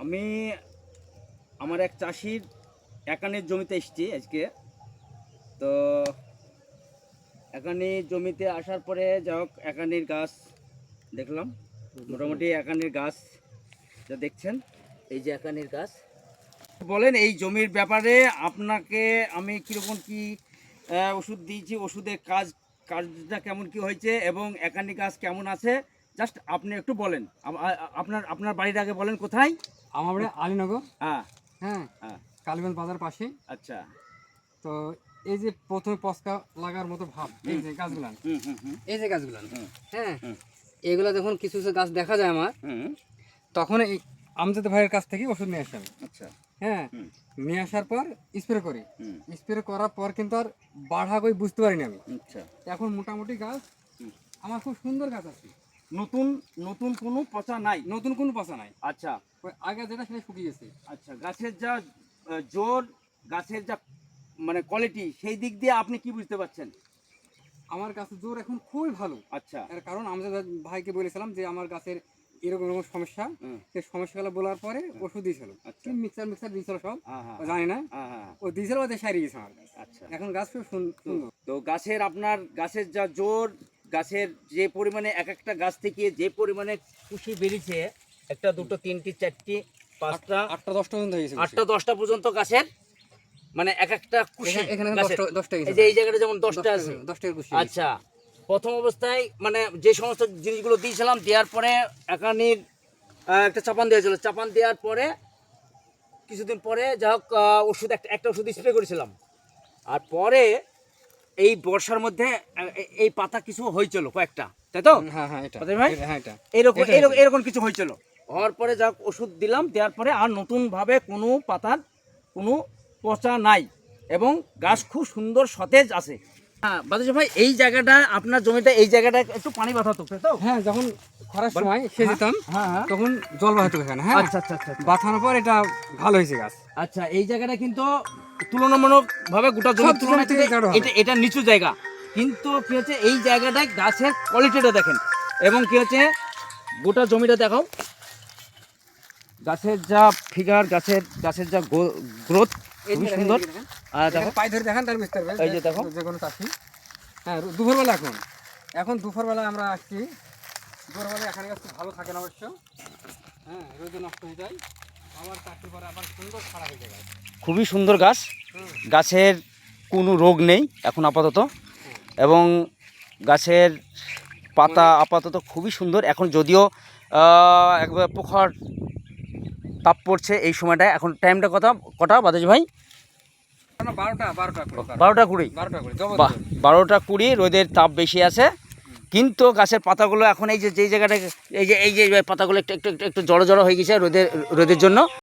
আমি আমার এক চাষির একানের জমিতে এসেছি আজকে। তো একানির জমিতে আসার পরে যা হোক একানির গাছ দেখলাম, মোটামুটি একানির গাছ যা দেখছেন, এই যে একানির গাছ। বলেন এই জমির ব্যাপারে আপনাকে আমি কীরকম কি ওষুধ দিয়েছি, ওষুধের কাজটা কেমন কি হয়েছে এবং একানি গাছ কেমন আছে, জাস্ট আপনি একটু বলেন। আপনার বাড়ির আগে বলেন কোথায়? আমার বাড়ি আলীনগর। হ্যাঁ হ্যাঁ, হ্যাঁ, কালীগঞ্জ বাজার পাশে। আচ্ছা। তো এই যে প্রথমে পস্কা লাগার মতো ভাব, এই যে গাছগুলান, এই যে গাছগুলান, হ্যাঁ, এগুলা যখন কিছু কিছু গাছ দেখা যায় আমার, তখন এই আমজাদ ভাইয়ের কাছ থেকে ওষুধ নিয়ে আসি আমি। আচ্ছা। হ্যাঁ, নিয়ে আসার পর স্প্রে করি। স্প্রে করার পর কিন্তু আর বাড়া কই বুঝতে পারিনি আমি। আচ্ছা, এখন মোটামুটি গাছ আমার খুব সুন্দর গাছ আছে। নতুন নতুন কোনো পচা নাই? নতুন কোনো পচা নাই। আচ্ছা। ওই আগে যেটা সেটা শুকিয়ে গেছে। আচ্ছা, গাছের যা জোর, গাছের যা মানে কোয়ালিটি, সেই দিক দিয়ে আপনি কি বুঝতে পারছেন? আমার গাছের জোর এখন খুবই ভালো। আচ্ছা। এর কারণ আমরা ভাইকে বলেছিলাম যে আমার গাছের এরকম এরকম সমস্যা, সেই সমস্যাগুলো বলার পরে ওষুধ দিয়েছিল। আচ্ছা। মিক্সার দিয়েছিল সব, হ্যাঁ, জানি না, ও দিয়েছিল, ওদের সারিয়ে গেছে আমার গাছ। আচ্ছা। এখন গাছ খুব সুন্দর। তো গাছের আপনার গাছের যা জোর, গাছের যে পরিমাণে এক একটা গাছ থেকে যে পরিমাণে কুশি বেরিয়েছে, একটা দুটো তিনটি চারটি পাঁচটা 8টা 10টা পর্যন্ত হয়ে গেছে। 8টা 10টা পর্যন্ত গাছের মানে এক একটা কুশি। এখানে গাছের 10টা এই যে এই জায়গাটা যেমন 10টা আছে। 10টার কুশি। আচ্ছা, প্রথম অবস্থায় মানে যে সমস্ত জিনিসগুলো দিয়েছিলাম, দেওয়ার পরে একানির একটা চাপান দিয়েছিল, চাপান দেওয়ার পরে কিছুদিন পরে যা হোক ওষুধ একটা ওষুধ স্প্রে করেছিলাম। আর পরে এই বর্ষার মধ্যে এই পাতা কিছু হয়েছিল কয়েকটা, তাই তো? হ্যাঁ হ্যাঁ, এটা ভাই, হ্যাঁ, এটা এরকম এরকম কিছু হয়েছিল। হওয়ার পরে যা ওষুধ দিলাম, দেওয়ার পরে আর নতুনভাবে কোনো পাতার কোনো পচা নাই এবং গাছ খুব সুন্দর সতেজ আছে। হ্যাঁ বাদুজ ভাই, এই জায়গাটা আপনার জমিটা, এই জায়গাটা একটু পানি বাঁধাতো, তাই তো? হ্যাঁ, যখন খরার সময় সেচতাম, হ্যাঁ হ্যাঁ, তখন জল বাঁধাতো এখানে। হ্যাঁ, আচ্ছা আচ্ছা আচ্ছা। বাঁধানোর পর এটা ভালো হয়েছে গাছ। আচ্ছা, এই জায়গাটা কিন্তু তুলনামূলকভাবে গোটা জমির তুলনায় থেকে এটা নিচু জায়গা, কিন্তু কি হচ্ছে এই জায়গাটায় গাছের কোয়ালিটিটা দেখেন এবং কি হচ্ছে গোটা জমিটা দেখাও, গাছের যা ফিগার, গাছের যা গ্রোথ খুবই সুন্দর। আর দেখো পাই ধরে দেখেন, তার মিস্টার এই যে দেখো, যে কোনো চাষি। হ্যাঁ, দুপুরবেলা এখন দুপুরবেলা আমরা আসছি। দুপুরবেলা এখানে গাছ খুব ভালো থাকে না অবশ্য। হ্যাঁ, রোদে নষ্ট হয়ে যায়, আবার চাষির পরে আবার সুন্দর খারাপ হয়ে যায়। খুবই সুন্দর গাছ, গাছের কোনো রোগ নেই এখন আপাতত, এবং গাছের পাতা আপাতত খুবই সুন্দর। এখন যদিও একবার প্রখর তাপ পড়ছে এই সময়টায়। এখন টাইমটা কটা বাদাজ ভাই? 12টা 20। 12টা 20 রোদের তাপ বেশি আছে, কিন্তু গাছের পাতাগুলো এখন এই যে জায়গাটা, এই যে পাতাগুলো একটু একটু একটু জড়ো জড়ো হয়ে গেছে রোদের জন্য।